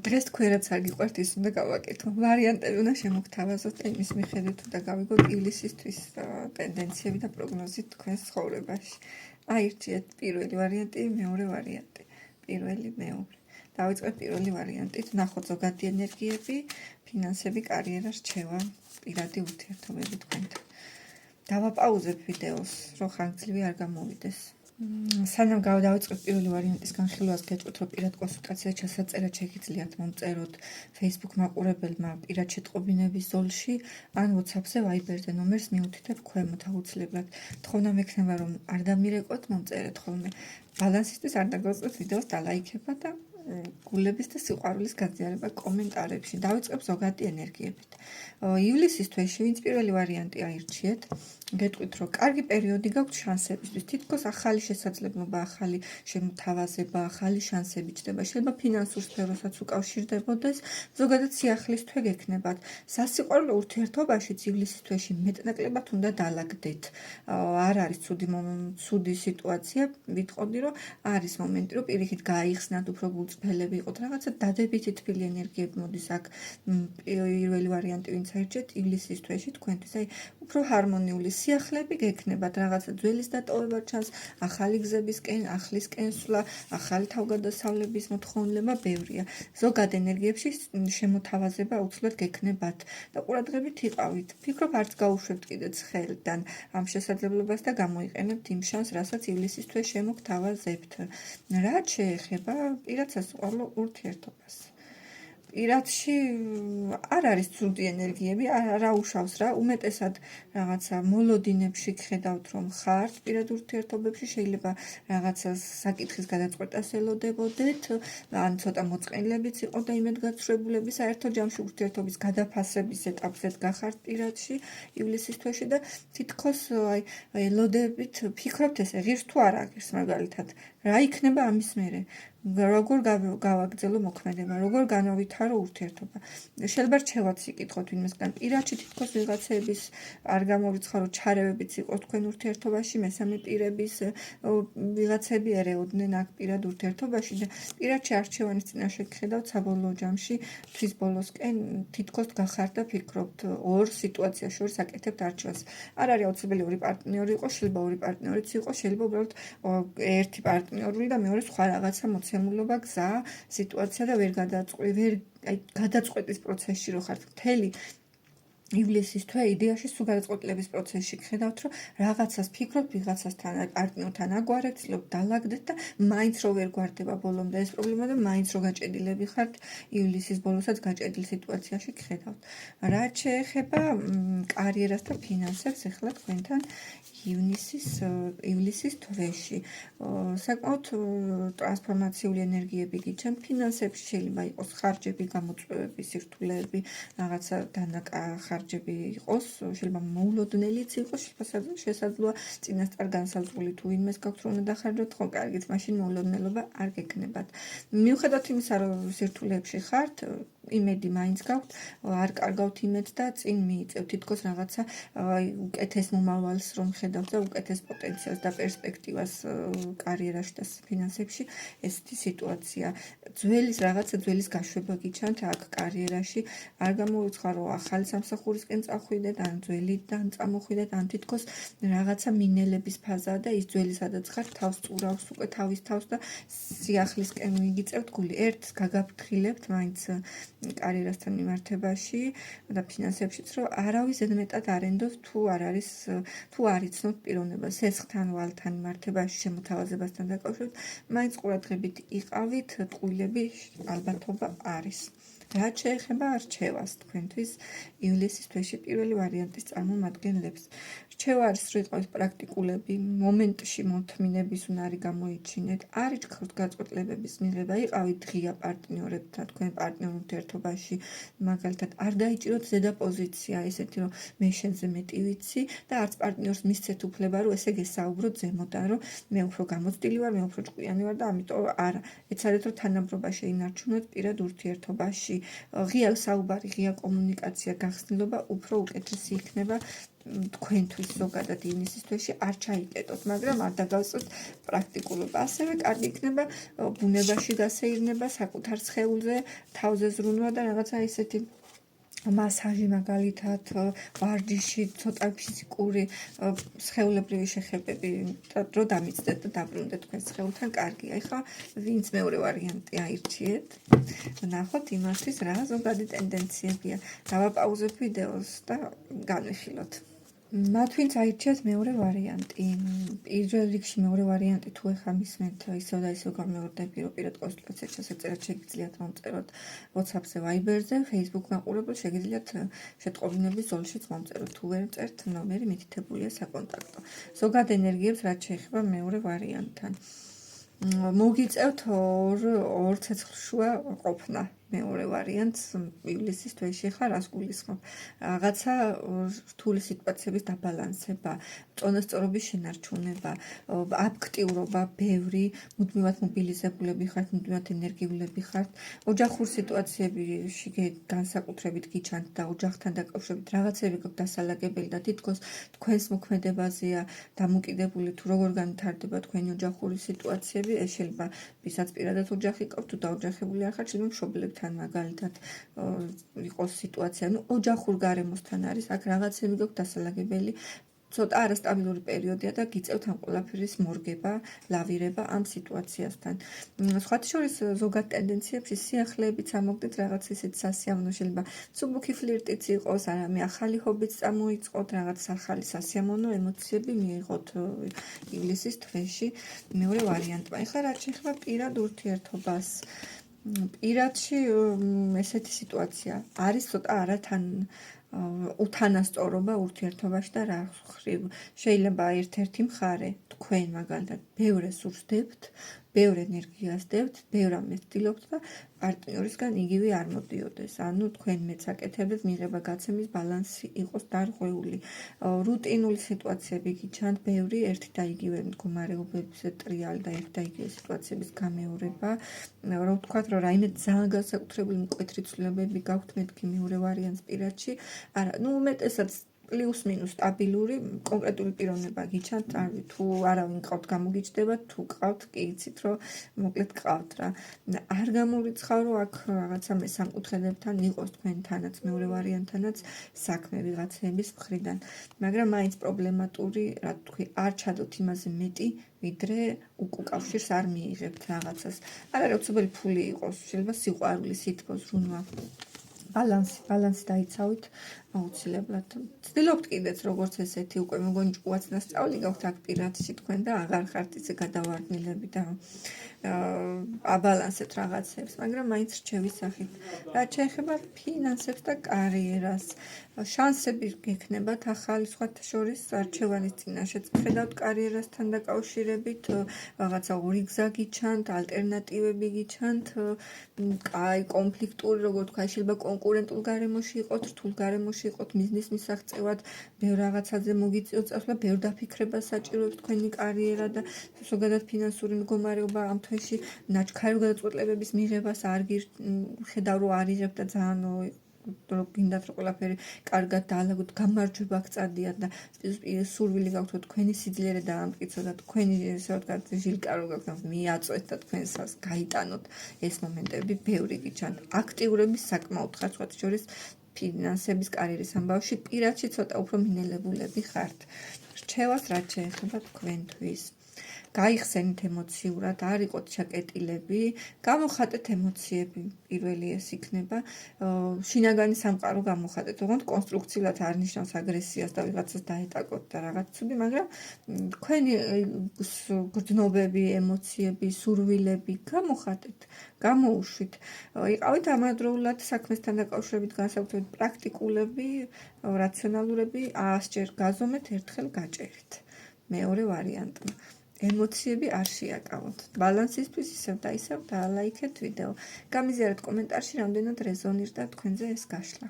დღეს თქვენ რაც არ გიყვართ ის უნდა გავაკეთო. ვარიანტები უნდა შემოგთავაზოთ იმის მიხედვით და გავიგოთ ივლისისთვის ტენდენციები და პროგნოზი თქვენს ცხოვრებაში. აირჩიეთ პირველი ვარიანტი, მეორე ვარიანტი. პირველი, მეორე. დავიწყოთ პირველი ვარიანტით. ნახოთ ზოგადი ენერგიები, ფინანსები, კარიერა, რჩევა, პირადი ურთიერთობები თქვენთან. დავაპაუზებ ვიდეოს, რომ ხანგრძლივი არ გამოვიდეს. სანამ დავიწყოთ პირველი ვარიანტის განხილვას, გეტყვით, რომ პირად კონსულტაცია ჩასაწერად შეგიძლიათ მომწეროთ Facebook მაყურებელმა პირად შეტყობინების ზოლში ან WhatsApp-ზე, Viber-ზე ნომერს მიუთითებ ქვემოთ აუცილებლად. თხოვნა მექნება, რომ არ დამირეკოთ, მომწერეთ ხოლმე. ბალანსისთვის არ დაგავიწყოთ ვიდეოს დალაიქება და გულების და სიყვარულის გაზიარება კომენტარებში. დავიწყებ ზოგადი ენერგიებით. ივლისის თვეში ვინც პირველი ვარიანტი აირჩიეთ, გეტყვით, რომ კარგი პერიოდი გაქვთ შანსებისთვის. თითქოს ახალი შესაძლებლობა, ახალი შემოთავაზება, ახალი შანსები ჩდება. შეიძლება ფინანსურ სფეროსაც უკავშირდებოდეს, ზოგადად სიახლის თვე გექნებათ. სასიყვარულო ურთიერთობაშიც ივლისის თვეში მეტნაკლებად უნდა დაალაგდეთ. არ არის ცუდი სიტუაცია, ვიტყოდი, რომ არის მომენტი, რომ პირიქით გაიხსნათ, უფრო გულწრფელები იყოთ, რაღაცა დადებითი თბილი ენერგიები მოდის აქ. პირველი ვარიანტი ვინც აირჩიეთ ივლისის თვეში თქვენთვის, აი უფრო ჰარმონიული სიახლეები გექნებათ, რაღაცა ძველის დატოვება ჩანს, ახალი გზებისკენ, ახლის კენსვლა, ახალი თავგადასავლების მოთხოვნილება ბევრია. ზოგად ენერგიებში შემოთავაზება აუცილებლად გექნებათ და ყურადღებით იყავით. ფიქრობ არც გაუშვებთ კიდეც ხელიდან ამ შესაძლებლობას და გამოიყენებთ იმ შანსს, რასაც ივლისის თვე შემოგთავაზებთ. რაც შეეხება პირად სასიყვარულო ურთიერთობას. პირადში არ არის ცუდი ენერგიები, არ აუშავს რა, უმეტესად რაღაცა მოლოდინებში გხედავთ, რომ ხართ პირად ურთიერთობებში, შეიძლება რაღაცა საკითხის გადაწყვეტას ელოდებოდეთ, ან ცოტა მოწყენილებიც იყო და იმედგაცრუებულები, საერთო ჯამში ურთიერთობის გადაფასების ეტაპზე გახართ პირადში ივლისის თვეში და თითქოს ელოდებით ფიქრობთ ესე ღირს თუ არ აღირს მაგალითად, რა იქნება ამის მერე. როგორ გავაგრძელო მოქმედება, როგორ განავითარო ურთიერთობა. შეიძლება რჩევაც იკითხოთ ვინმესგან, პირადში თითქოს ვიღაცების არ გამორიცხარო ჩარევებიც იყო თქვენ ურთიერთობაში, მესამე პირების ვიღაცები ერეოდნენ აქ პირად ურთიერთობაში და პირადში არჩევანის წინაშე გხედავთ საბოლოო ჯამში თვის ბოლოსკენ თითქოს გახართ და ფიქრობთ ორ სიტუაციას შორის აკეთებთ არჩევანს. არ არის აუცილებელი ორი პარტნიორი იყოს, შეიძლება ორი პარტნიორიც იყოს, შეიძლება უბრალოდ ერთი პარტნიორული და მეორე სხვა რაღაცა მოცემულობა, გზა, სიტუაცია და ვერ გადაწყვეტის პროცესში რო ხართ. მთელი ივლისის თვე იდეაში სულ გადაწყვეტილების პროცესში გხედავთ, რომ რაღაცას ფიქრობთ, ვიღაცასთან პარტნიორთან აგვარებთ, ცდილობთ დაალაგდეთ და მაინც რო ვერ გვარდება ბოლომდე ეს პრობლემა და მაინც რო გაჭედილები ხართ, ივლისის ბოლოსაც გაჭედილ სიტუაციაში გხედავთ. რაც შეეხება კარიერას და ფინანსებს, ახლა თქვენთან ივლისის თვეში საკმაოდ ტრანსფორმაციული ენერგიები გიჩნდათ. ფინანსებში შეიძლება იყოს ხარჯები, გამოწვევები, სირთულეები, რაღაცა დანახარჯები იყოს, შეიძლება მოულოდნელიც იყოს, შესაძლოა წინასწარ განსაზღვრული თუ ვინმეს გაქვთ რომ უნდა დახარჯოთ, ხო, კარგით, მაშინ მოულოდნელობა არ გექნებათ. მიუხედავად იმისა, რომ სირთულეებში ხართ, იმედი მაინც გაქვთ, არ კარგავთ იმედს და წინ მიიწევთ თითქოს რაღაცა უკეთეს მომავალს რომ ხედავთ და უკეთეს პოტენციალს და პერსპექტივას კარიერაში და ფინანსებში, ესეთი სიტუაცია. ძველის გაშვება გიჩანთ აქ კარიერაში, არ გამოვიცხარო ახალი სამსახურისკენ წახვიდეთ, ან ძველიდან წამოხვიდეთ, ან თითქოს რაღაცა მინელების ფაზაა და ის ძველი სადაც ხართ, თავს წურავს უკვე თავის თავს და სიახლისკენ მიგიწევთ გული. ერთს გაგაფრთხილებთ მაინც კარიერასთან მიმართებაში და ფინანსებშიც, რომ არავის ზედმეტად არ ენდოს თუ არ იცნობთ პიროვნება სესხთან, ვალთან მიმართებაში, შემოთავაზებასთან დაკავშირებით, მაინც ყურადღებით იყავით, ტყუილები ალბათობა არის. რაც შეეხება რჩევას თქვენთვის ივლისის თვეში პირველი ვარიანტის წარმომადგენლებს. რჩევა არის, რომ იყავით პრაქტიკულები, მომენტში მოთმინების უნარი გამოიჩინეთ, არ იჩქაროთ გაწყვეტილებების მიღება, იყავით ღია პარტნიორებთან, თქვენ პარტნიორ ურთიერთობაში, მაგალითად, არ დაიჭიროთ ზედა პოზიცია, ესეთი რომ მე შენზე მეტი ვიცი და არც პარტნიორს მისცეთ უფლება, რომ ესე გესაუბროთ ზემოდან, რომ მე უფრო გამოცდილი ვარ, მე უფრო ჭკვიანი ვარ და ამიტომ არა. ეცადეთ, რომ თანაბრობა შეინარჩუნოთ პირად ურთიერთობაში. ღია საუბარი, ღია კომუნიკაცია, გახსნილობა უფრო უკეთესი იქნება თქვენთვის ზოგადად ივნისის თვეში არ ჩაიკეტოთ, მაგრამ არ დაგავსოთ პრაქტიკულობა. ასევე კარგი იქნება ბუნებაში გასეირნება, საკუთარ სხეულზე, თავზე ზრუნვა და რაღაცა ისეთი მასაჟი მაგალითად, ვარჯიში, ცოტა ფიზიკური სხეულებრივი შეხებები, რო დამიცდეთ და დაბრუნდეთ თქვენ სხეულთან, კარგია. ეხლა ვინც მეორე ვარიანტი აირჩიეთ, ნახოთ იმისთვის რა ზოგადი ტენდენციებია. დავაპაუზებ ვიდეოს და განვიხილოთ. მათ ვინც აირჩიეთ მეორე ვარიანტი, პირველ რიგში მეორე ვარიანტი თუ ეხლა მისმენთ ისევ და ისევ გამეორდები, რომ პირად კონსულტაციას შესაძლოა შეგიძლიათ მომწეროთ WhatsApp-ზე, Viber-ზე, Facebook მაყურებელ შეგიძლიათ შეტყობინების ზოლშიც მომწეროთ. თუ ვერ წერთ, ნომერი მითითებულია საკონტაქტო. ზოგად ენერგიებს რაც შეეხება მეორე ვარიანტთან. მოგიწევთ ორ ცეცხლშუა ყოფნა. მეორე ვარიანტს ივლისის თვეში ხარ რას გულისხმობ? რაღაცა რთული სიტუაციების დაბალანსება, წონასწორობის შენარჩუნება, აქტიურობა, ბევრი, მუდმივად მობილიზებულები ხართ, მუდმივად ენერგიულები ხართ, ოჯახურ სიტუაციებში განსაკუთრებით გიჩანთ და ოჯახთან დაკავშირებით რაღაცები გაქვთ დასალაგებელი და თითქოს თქვენს მოქმედებაზეა დამოკიდებული თუ როგორ განვითარდება თქვენი ოჯახური სიტუაციები, ეს შეიძლება ვისაც პირადად ოჯახი ყავთ, თუ დაოჯახებული არ ხართ, შეიძლება მშობლებთან მაგალითად იყოს სიტუაცია, ოჯახურ გარემოსთან არის, აქ რაღაცები გაქვთ დასალაგებელი, ცოტა არასტაბილური პერიოდია და გიწევთ ამ ყველაფრის მორგება, ლავირება ამ სიტუაციასთან. სხვათა შორის ზოგად ტენდენციებში სიახლეებიც ამოგდეთ რაღაც ისეთ სასიამოვნო, შეიძლება ცუბუქი ფლირტიც იყოს, არამე ახალი ჰობიც წამოიწყოთ, რაღაც ახალი სასიამოვნო ემოციები მიიღოთ ივლისის თვეში მეორე ვარიანტმა. ეხლა რაც შეეხება პირად ურთიერთობას, პირადში ესეთი სიტუაცია არის ცოტა არათან უთანასწორობა ურთიერთობაში და რა ხრივ შეიძლება ერთ-ერთი მხარე თქვენ მაგალითად ბევრ რესურსს დებთ, ბევრ ენერგიას დებთ, ბევრ ამას ვცდილობთ და პარტნიორისგან იგივე არ მოდიოდეს. ანუ თქვენ მეც აკეთებდეთ მიღება გაცემის ბალანსი იყოს დარღვეული. რუტინული სიტუაციები გიჩანთ, ბევრი ერთი და იგივე მდგომარეობების ტრიალი და ერთი და იგივე სიტუაციების გამეორება. რა ვთქვათ, რომ რაიმე ძალიან განსაკუთრებული მკვეთრი ცვლილებები გაქვთ მეთქი მეორე ვარიანტს პირადში. არა, უმეტესად პლუს მინუს სტაბილური კონკრეტული პიროვნება გიჩანთ, თუ არავინ ყავთ გამოგიჩნდება, თუ ყავთ კი იცით რომ მოკლედ ყავთ რა. არ გამორიცხავ რომ აქ რაღაცა მესამკუთხედებთან იყოს თქვენთანაც მეორე ვარიანტთანაც საქმე ვიღაცების მხრიდან, მაგრამ მაინც პრობლემატური, რა თქვი, არ ჩადოთ იმაზე მეტი, ვიდრე უკავშირს არ მიიღებთ რაღაცას. არ არის უცბელი ფული იყოს, შეიძლება სიყვარული, სითბო, ზრუნვა. ბალანსი დაიცავით აუცილებლად. ვცდილობთ კიდეც როგორც ესეთი უკვე მეგონი ჭკუაც დასწავლი გაქვთ აქ პირადში თქვენ და აღარ ხართ ისე გადავარდნილები და აბალანსებთ რაღაცებს, მაგრამ მაინც რჩევის სახით. რაც შეეხება ფინანსებს და კარიერას, შანსები გექნებათ ახალი სხვათა შორის არჩევანის წინაშეც ხედავთ კარიერასთან დაკავშირებით, რაღაცა ორი გზა გიჩანთ, ალტერნატივები გიჩანთ, კაი კონფლიქტური, როგორ თქვა, შეიძლება კონკურენტულ გარემოში იყოთ, რთულ გარემოში იყოთ, მიზნის მისაღწევად, ბევრ რაღაცაზე მოგიწიოთ წასვლა, ბევრ დაფიქრებას საჭიროებს თქვენი კარიერა და ზოგადად ფინანსური მდგომარეობა ამ თვეში ნაჩქარი გადაწყვეტილებების მიღებას არ ხედავ რომ არ იღებ და ძალიან გინდათ რომ ყველაფერი კარგად დაალაგოთ, გამარჯვება გწადიათ და სურვილი გაქვთ რომ თქვენი სიძლიერე დაამტკიცოთ და თქვენი ესე ვთქვათ ჟილკარო გაქვთ მიაწვეთ და თქვენსაც გაიტანოთ ეს მომენტები ბევრი გიჩანთ. აქტიურების საკმაოდ ხართ სხვათა შორის ფინანსების კარიერის ამბავში, პირადში ცოტა უფრო მინელებულები ხართ. რჩევას რაც შეეხება თქვენთვის. გაიხსენით ემოციურად, არ იყოთ ჩაკეტილები, გამოხატეთ ემოციები, პირველი ეს იქნება, შინაგანი სამყარო გამოხატეთ, ოღონდ კონსტრუქციულად არ ნიშნავს აგრესიას და ვიღაცას დაეტაკოთ და რაღაც ცუდი, მაგრამ თქვენი გრძნობები, ემოციები, სურვილები გამოხატეთ, გამოუშვით. იყავით ამავდროულად საქმესთან დაკავშირებით განსაკუთრებით პრაქტიკულები, რაციონალურები, 100 ჯერ გაზომეთ, ერთხელ გაჭერით. მეორე ვარიანტი. ემოციები არ შეაკავოთ. ბალანსისთვის ისევ და ისევ დაალაიქეთ ვიდეო. გამიზიარეთ კომენტარში, რამდენად რეზონირდა თქვენზე ეს გაშლა.